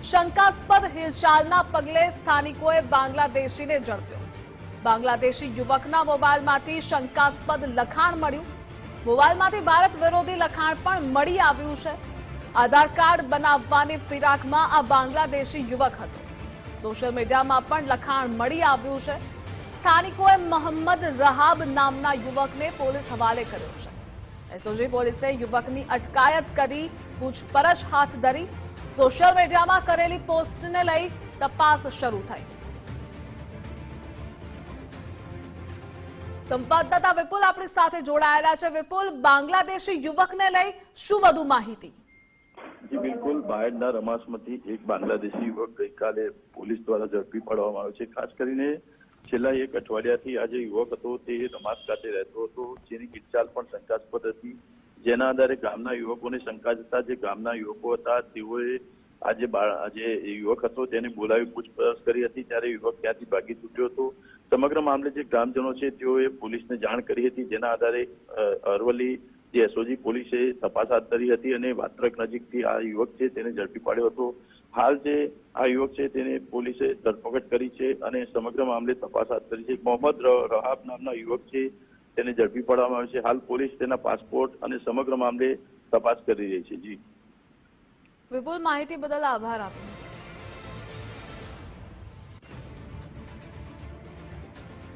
શંકાસ્પદ હિલચાલના પગલે સ્થાનિકોએ બાંગ્લાદેશીને ઝડપ્યો। બાંગ્લાદેશી યુવકના મોબાઈલમાંથી શંકાસ્પદ લખાણ મળ્યું। મોબાઈલમાંથી ભારત વિરોધી લખાણ પણ મળી આવ્યું છે। આધાર કાર્ડ બનાવવાની ફિરાકમાં આ બાંગ્લાદેશી યુવક હતો। સોશિયલ મીડિયામાં પણ લખાણ મળી આવ્યું છે। સ્થાનિકોએ મોહમ્મદ રહાબ નામના યુવકને પોલીસ હવાલે કર્યો છે। એસઓજી પોલીસે યુવકની અટકાયત કરી પૂછપરછ હાથ ધરી। સોશિયલ મીડિયામાં કરેલી પોસ્ટને લઈ તપાસ શરૂ થઈ। સંવાદદાતા વિપુલ આપણી સાથે જોડાયેલા છે। વિપુલ, બાંગ્લાદેશી યુવકને લઈ શું વધુ માહિતી? જી બિલકુલ, બાયડના રમાસમાંથી એક બાંગ્લાદેશી યુવક ગઈકાલે પોલીસ દ્વારા ઝડપી પાડવામાં આવ્યો છે। ખાસ કરીને છેલ્લા એક અઠવાડિયાથી આ જે યુવક હતો તે રમાસ ખાતે રહેતો હતો, જેની હિલચાલ પણ શંકાસ્પદ હતી। જેના આધારે ગામના યુવકોને શંકા જતા જે ગામના યુવકો હતા તેઓએ આજે યુવક હતો તેને બોલાવી પૂછપરછ કરી હતી। ત્યારે યુવક ત્યાંથી ભાગી છૂટ્યો હતો। સમગ્ર મામલે જે ગ્રામજનો છે તેઓએ પોલીસને જાણ કરી હતી, જેના આધારે અરવલ્લી જે એસઓજી પોલીસે તપાસ હાથ ધરી હતી અને વાત્રક નજીકથી આ યુવક છે તેને ઝડપી પાડ્યો હતો। હાલ જે આ યુવક છે તેને પોલીસે ધરપકડ કરી છે અને સમગ્ર મામલે તપાસ હાથ ધરી છે। મોહમ્મદ રહાબ નામના યુવક છે તેને ઝડપી પાડવામાં આવ્યો છે। હાલ પોલીસ તેના પાસપોર્ટ અને સમગ્ર મામલે તપાસ કરી રહી છે। જી વિપુલ, માહિતી બદલ આભાર આપનો।